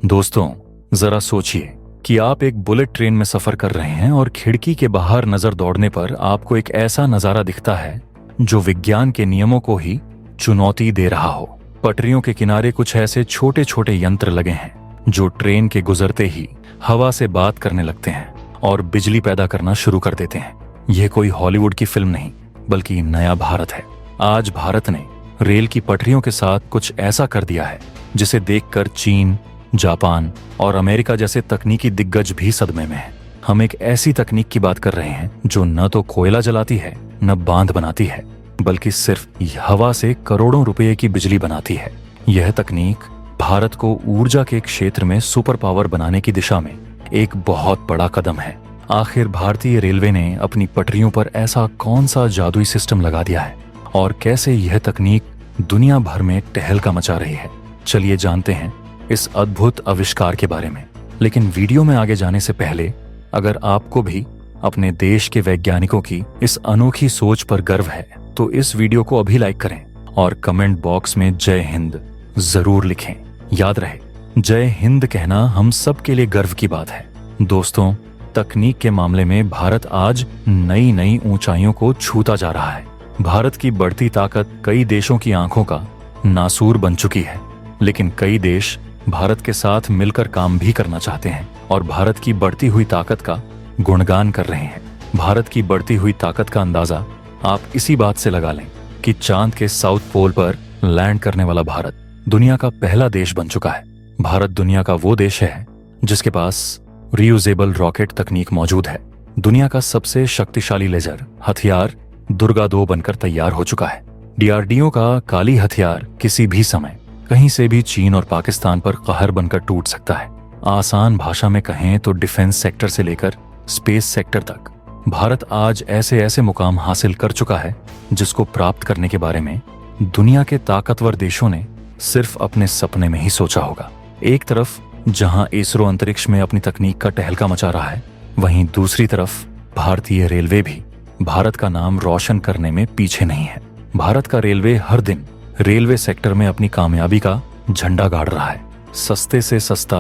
दोस्तों, जरा सोचिए कि आप एक बुलेट ट्रेन में सफर कर रहे हैं और खिड़की के बाहर नजर दौड़ने पर आपको एक ऐसा नजारा दिखता है जो विज्ञान के नियमों को ही चुनौती दे रहा हो। पटरियों के किनारे कुछ ऐसे छोटे छोटे यंत्र लगे हैं जो ट्रेन के गुजरते ही हवा से बात करने लगते हैं और बिजली पैदा करना शुरू कर देते हैं। यह कोई हॉलीवुड की फिल्म नहीं, बल्कि नया भारत है। आज भारत ने रेल की पटरियों के साथ कुछ ऐसा कर दिया है जिसे देखकर चीन, जापान और अमेरिका जैसे तकनीकी दिग्गज भी सदमे में हैं। हम एक ऐसी तकनीक की बात कर रहे हैं जो न तो कोयला जलाती है, न बांध बनाती है, बल्कि सिर्फ हवा से करोड़ों रुपए की बिजली बनाती है। यह तकनीक भारत को ऊर्जा के क्षेत्र में सुपर पावर बनाने की दिशा में एक बहुत बड़ा कदम है। आखिर भारतीय रेलवे ने अपनी पटरियों पर ऐसा कौन सा जादुई सिस्टम लगा दिया है और कैसे यह तकनीक दुनिया भर में टहलका मचा रही है। चलिए जानते हैं इस अद्भुत आविष्कार के बारे में। लेकिन वीडियो में आगे जाने से पहले, अगर आपको भी अपने देश के वैज्ञानिकों की इस अनोखी सोच पर गर्व है तो इस वीडियो को अभी लाइक करें और कमेंट बॉक्स में जय हिंद जरूर लिखें। याद रहे, जय हिंद कहना हम सब के लिए गर्व की बात है। दोस्तों, तकनीक के मामले में भारत आज नई नई ऊंचाइयों को छूता जा रहा है। भारत की बढ़ती ताकत कई देशों की आंखों का नासूर बन चुकी है, लेकिन कई देश भारत के साथ मिलकर काम भी करना चाहते हैं और भारत की बढ़ती हुई ताकत का गुणगान कर रहे हैं। भारत की बढ़ती हुई ताकत का अंदाजा आप इसी बात से लगा लें कि चांद के साउथ पोल पर लैंड करने वाला भारत दुनिया का पहला देश बन चुका है। भारत दुनिया का वो देश है जिसके पास रीयूजेबल रॉकेट तकनीक मौजूद है। दुनिया का सबसे शक्तिशाली लेजर हथियार दुर्गा 2 बनकर तैयार हो चुका है। डीआरडीओ का काली हथियार किसी भी समय कहीं से भी चीन और पाकिस्तान पर कहर बनकर टूट सकता है। आसान भाषा में कहें तो डिफेंस सेक्टर से लेकर स्पेस सेक्टर तक भारत आज ऐसे ऐसे मुकाम हासिल कर चुका है जिसको प्राप्त करने के बारे में दुनिया के ताकतवर देशों ने सिर्फ अपने सपने में ही सोचा होगा। एक तरफ जहां इसरो अंतरिक्ष में अपनी तकनीक का टहलका मचा रहा है, वहीं दूसरी तरफ भारतीय रेलवे भी भारत का नाम रोशन करने में पीछे नहीं है। भारत का रेलवे हर दिन रेलवे सेक्टर में अपनी कामयाबी का झंडा गाड़ रहा है। सस्ते से सस्ता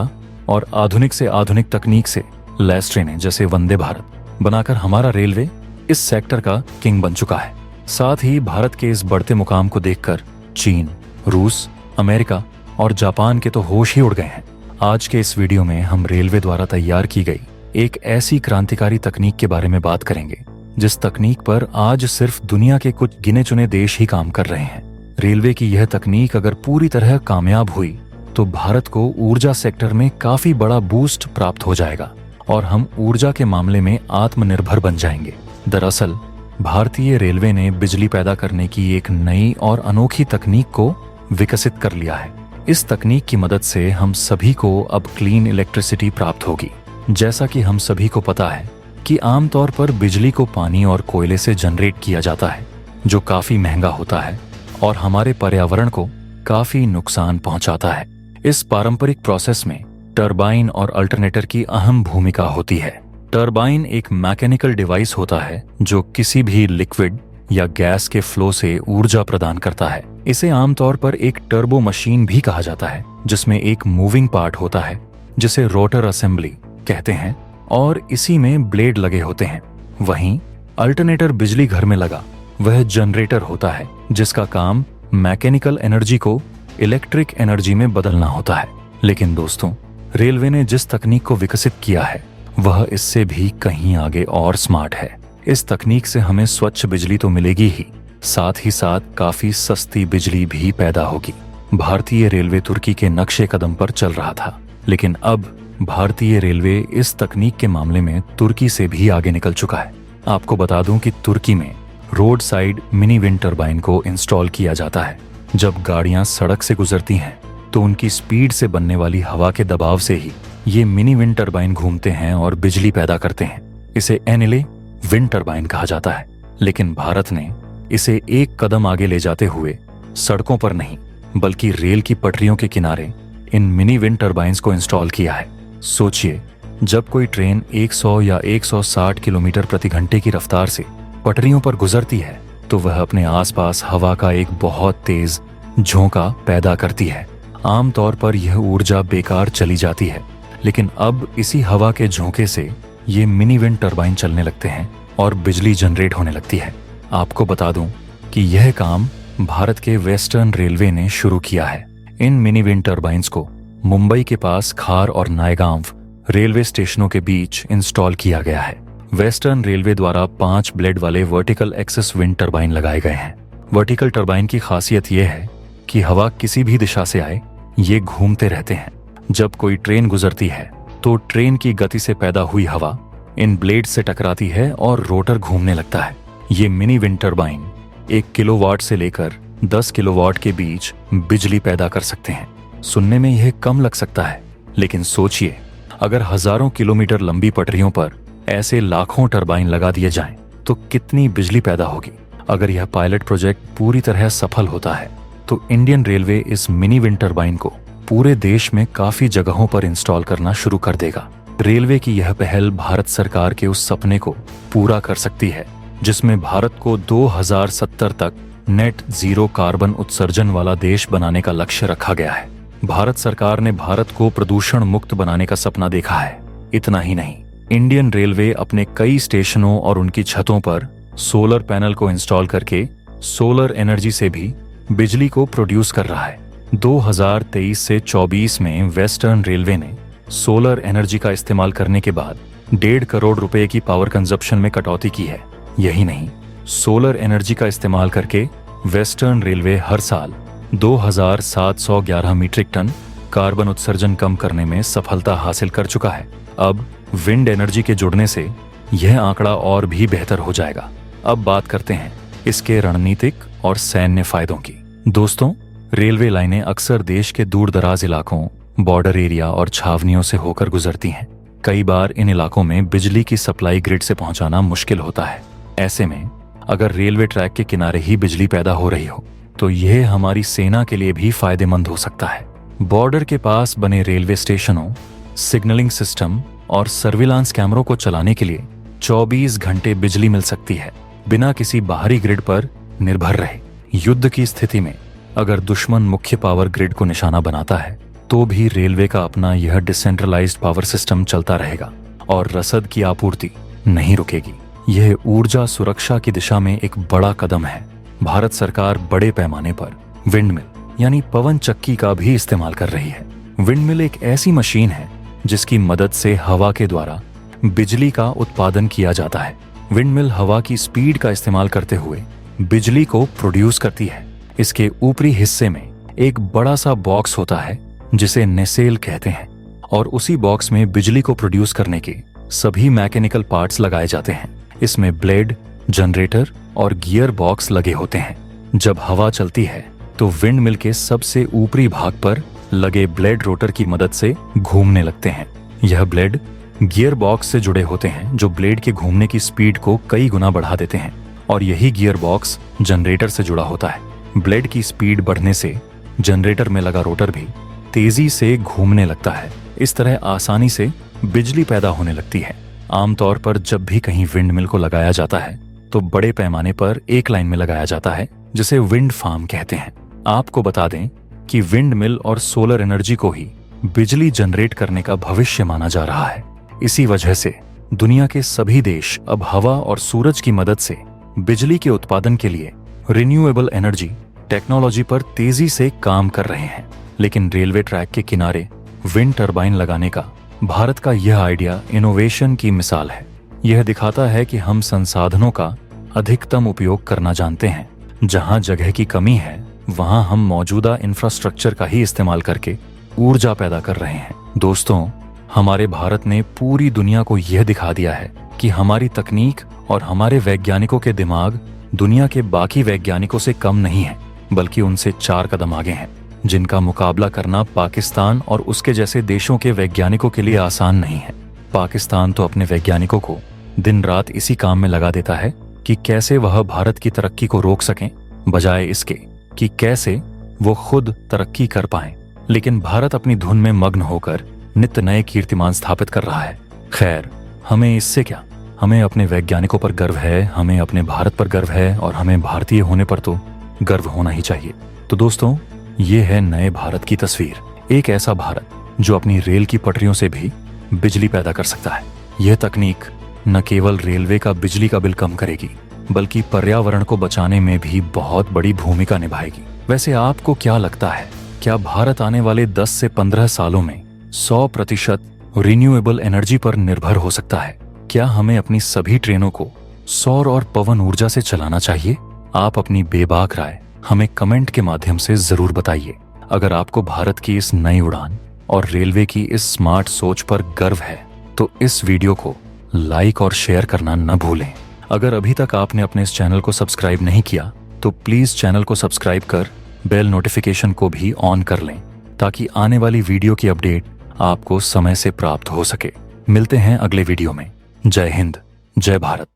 और आधुनिक से आधुनिक तकनीक से लैस ट्रेनें जैसे वंदे भारत बनाकर हमारा रेलवे इस सेक्टर का किंग बन चुका है। साथ ही भारत के इस बढ़ते मुकाम को देखकर चीन, रूस, अमेरिका और जापान के तो होश ही उड़ गए हैं। आज के इस वीडियो में हम रेलवे द्वारा तैयार की गई एक ऐसी क्रांतिकारी तकनीक के बारे में बात करेंगे जिस तकनीक पर आज सिर्फ दुनिया के कुछ गिने चुने देश ही काम कर रहे हैं। रेलवे की यह तकनीक अगर पूरी तरह कामयाब हुई तो भारत को ऊर्जा सेक्टर में काफी बड़ा बूस्ट प्राप्त हो जाएगा और हम ऊर्जा के मामले में आत्मनिर्भर बन जाएंगे। दरअसल भारतीय रेलवे ने बिजली पैदा करने की एक नई और अनोखी तकनीक को विकसित कर लिया है। इस तकनीक की मदद से हम सभी को अब क्लीन इलेक्ट्रिसिटी प्राप्त होगी। जैसा कि हम सभी को पता है कि आमतौर पर बिजली को पानी और कोयले से जनरेट किया जाता है, जो काफी महंगा होता है और हमारे पर्यावरण को काफी नुकसान पहुंचाता है। इस पारंपरिक प्रोसेस में टरबाइन और अल्टरनेटर की अहम भूमिका होती है। टरबाइन एक मैकेनिकल डिवाइस होता है जो किसी भी लिक्विड या गैस के फ्लो से ऊर्जा प्रदान करता है। इसे आमतौर पर एक टर्बो मशीन भी कहा जाता है, जिसमें एक मूविंग पार्ट होता है जिसे रोटर असेंबली कहते हैं और इसी में ब्लेड लगे होते हैं। वहीं अल्टरनेटर बिजली घर में लगा वह जनरेटर होता है जिसका काम मैकेनिकल एनर्जी को इलेक्ट्रिक एनर्जी में बदलना होता है। लेकिन दोस्तों, रेलवे ने जिस तकनीक को विकसित किया है वह इससे भी कहीं आगे और स्मार्ट है। इस तकनीक से हमें स्वच्छ बिजली तो मिलेगी ही, साथ ही साथ काफी सस्ती बिजली भी पैदा होगी। भारतीय रेलवे तुर्की के नक्शे कदम पर चल रहा था, लेकिन अब भारतीय रेलवे इस तकनीक के मामले में तुर्की से भी आगे निकल चुका है। आपको बता दूं कि तुर्की में road side mini wind turbine को इंस्टॉल किया जाता है। जब गाड़ियां सड़क से गुजरती हैं तो उनकी स्पीड से बनने वाली हवा के दबाव से ही ये मिनी विंड टरबाइन घूमते हैं और बिजली पैदा करते हैं। इसे एनिले विंड टरबाइन कहा जाता है। लेकिन भारत ने इसे एक कदम आगे ले जाते हुए सड़कों पर नहीं बल्कि रेल की पटरियों के किनारे इन मिनी विंड टरबाइंस को इंस्टॉल किया है। सोचिए, जब कोई ट्रेन 100 या 160 किलोमीटर प्रति घंटे की रफ्तार से पटरियों पर गुजरती है तो वह अपने आसपास हवा का एक बहुत तेज झोंका पैदा करती है। आमतौर पर यह ऊर्जा बेकार चली जाती है, लेकिन अब इसी हवा के झोंके से ये मिनी विंड टरबाइन चलने लगते हैं और बिजली जनरेट होने लगती है। आपको बता दूं कि यह काम भारत के वेस्टर्न रेलवे ने शुरू किया है। इन मिनी विंड टरबाइंस को मुंबई के पास खार और नायगांव रेलवे स्टेशनों के बीच इंस्टॉल किया गया है। वेस्टर्न रेलवे द्वारा 5 ब्लेड वाले वर्टिकल एक्सिस विंड टरबाइन लगाए गए हैं। वर्टिकल टरबाइन की खासियत यह है कि हवा किसी भी दिशा से आए, ये घूमते रहते हैं। जब कोई ट्रेन गुजरती है तो ट्रेन की गति से पैदा हुई हवा इन ब्लेड से टकराती है और रोटर घूमने लगता है। ये मिनी विंड टरबाइन 1 किलोवाट से लेकर 10 किलोवाट के बीच बिजली पैदा कर सकते हैं। सुनने में यह कम लग सकता है, लेकिन सोचिए, अगर हजारों किलोमीटर लंबी पटरियों पर ऐसे लाखों टरबाइन लगा दिए जाएं, तो कितनी बिजली पैदा होगी। अगर यह पायलट प्रोजेक्ट पूरी तरह सफल होता है तो इंडियन रेलवे इस मिनी विंड टरबाइन को पूरे देश में काफी जगहों पर इंस्टॉल करना शुरू कर देगा। रेलवे की यह पहल भारत सरकार के उस सपने को पूरा कर सकती है जिसमें भारत को 2070 तक नेट जीरो कार्बन उत्सर्जन वाला देश बनाने का लक्ष्य रखा गया है। भारत सरकार ने भारत को प्रदूषण मुक्त बनाने का सपना देखा है। इतना ही नहीं, इंडियन रेलवे अपने कई स्टेशनों और उनकी छतों पर सोलर पैनल को इंस्टॉल करके सोलर एनर्जी से भी बिजली को प्रोड्यूस कर रहा है। 2023 से 24 में वेस्टर्न रेलवे ने सोलर एनर्जी का इस्तेमाल करने के बाद 1.5 करोड़ रुपए की पावर कंजप्शन में कटौती की है। यही नहीं, सोलर एनर्जी का इस्तेमाल करके वेस्टर्न रेलवे हर साल 2711 मीट्रिक टन कार्बन उत्सर्जन कम करने में सफलता हासिल कर चुका है। अब विंड एनर्जी के जुड़ने से यह आंकड़ा और भी बेहतर हो जाएगा। अब बात करते हैं इसके रणनीतिक और सैन्य फायदों की। दोस्तों, रेलवे लाइनें अक्सर देश के दूर दराज इलाकों, बॉर्डर एरिया और छावनियों से होकर गुजरती हैं। कई बार इन इलाकों में बिजली की सप्लाई ग्रिड से पहुंचाना मुश्किल होता है। ऐसे में अगर रेलवे ट्रैक के किनारे ही बिजली पैदा हो रही हो तो यह हमारी सेना के लिए भी फायदेमंद हो सकता है। बॉर्डर के पास बने रेलवे स्टेशनों, सिग्नलिंग सिस्टम और सर्विलांस कैमरों को चलाने के लिए 24 घंटे बिजली मिल सकती है, बिना किसी बाहरी ग्रिड पर निर्भर रहे। युद्ध की स्थिति में अगर दुश्मन मुख्य पावर ग्रिड को निशाना बनाता है तो भी रेलवे का अपना यह डिसेंट्रलाइज्ड पावर सिस्टम चलता रहेगा और रसद की आपूर्ति नहीं रुकेगी। यह ऊर्जा सुरक्षा की दिशा में एक बड़ा कदम है। भारत सरकार बड़े पैमाने पर विंडमिल यानी पवन चक्की का भी इस्तेमाल कर रही है। विंडमिल एक ऐसी मशीन है जिसकी मदद से हवा के द्वारा बिजली का उत्पादन किया जाता है। विंडमिल हवा की स्पीड का इस्तेमाल करते हुए बिजली को प्रोड्यूस करती है। इसके ऊपरी हिस्से में एक बड़ा सा बॉक्स होता है जिसे नेसेल कहते हैं और उसी बॉक्स में बिजली को प्रोड्यूस करने के सभी मैकेनिकल पार्ट्स लगाए जाते हैं। इसमें ब्लेड, जनरेटर और गियर बॉक्स लगे होते हैं। जब हवा चलती है तो विंडमिल के सबसे ऊपरी भाग पर लगे ब्लेड रोटर की मदद से घूमने लगते हैं। यह ब्लेड गियर बॉक्स से जुड़े होते हैं जो ब्लेड के घूमने की स्पीड को कई गुना बढ़ा देते हैं और यही गियर बॉक्स जनरेटर से जुड़ा होता है। ब्लेड की स्पीड बढ़ने से जनरेटर में लगा रोटर भी तेजी से घूमने लगता है। इस तरह आसानी से बिजली पैदा होने लगती है। आमतौर पर जब भी कहीं विंडमिल को लगाया जाता है तो बड़े पैमाने पर एक लाइन में लगाया जाता है जिसे विंड फार्म कहते हैं। आपको बता दें कि विंडमिल और सोलर एनर्जी को ही बिजली जनरेट करने का भविष्य माना जा रहा है। इसी वजह से दुनिया के सभी देश अब हवा और सूरज की मदद से बिजली के उत्पादन के लिए रिन्यूएबल एनर्जी टेक्नोलॉजी पर तेजी से काम कर रहे हैं। लेकिन रेलवे ट्रैक के किनारे विंड टरबाइन लगाने का भारत का यह आइडिया इनोवेशन की मिसाल है। यह दिखाता है कि हम संसाधनों का अधिकतम उपयोग करना जानते हैं। जहां जगह की कमी है वहां हम मौजूदा इंफ्रास्ट्रक्चर का ही इस्तेमाल करके ऊर्जा पैदा कर रहे हैं। दोस्तों, हमारे भारत ने पूरी दुनिया को यह दिखा दिया है कि हमारी तकनीक और हमारे वैज्ञानिकों के दिमाग दुनिया के बाकी वैज्ञानिकों से कम नहीं है, बल्कि उनसे 4 कदम आगे हैं, जिनका मुकाबला करना पाकिस्तान और उसके जैसे देशों के वैज्ञानिकों के लिए आसान नहीं है। पाकिस्तान तो अपने वैज्ञानिकों को दिन रात इसी काम में लगा देता है कि कैसे वह भारत की तरक्की को रोक सकें, बजाय इसके कि कैसे वो खुद तरक्की कर पाएं। लेकिन भारत अपनी धुन में मग्न होकर नित्य नए कीर्तिमान स्थापित कर रहा है। खैर, हमें इससे क्या, हमें अपने वैज्ञानिकों पर गर्व है, हमें अपने भारत पर गर्व है और हमें भारतीय होने पर तो गर्व होना ही चाहिए। तो दोस्तों, ये है नए भारत की तस्वीर। एक ऐसा भारत जो अपनी रेल की पटरियों से भी बिजली पैदा कर सकता है। यह तकनीक न केवल रेलवे का बिजली का बिल कम करेगी, बल्कि पर्यावरण को बचाने में भी बहुत बड़ी भूमिका निभाएगी। वैसे आपको क्या लगता है, क्या भारत आने वाले 10 से 15 सालों में 100% रिन्यूएबल एनर्जी पर निर्भर हो सकता है? क्या हमें अपनी सभी ट्रेनों को सौर और पवन ऊर्जा से चलाना चाहिए? आप अपनी बेबाक राय हमें कमेंट के माध्यम से जरूर बताइए। अगर आपको भारत की इस नई उड़ान और रेलवे की इस स्मार्ट सोच पर गर्व है तो इस वीडियो को लाइक और शेयर करना न भूलें। अगर अभी तक आपने अपने इस चैनल को सब्सक्राइब नहीं किया तो प्लीज चैनल को सब्सक्राइब कर बेल नोटिफिकेशन को भी ऑन कर लें, ताकि आने वाली वीडियो की अपडेट आपको समय से प्राप्त हो सके। मिलते हैं अगले वीडियो में। जय हिंद, जय भारत।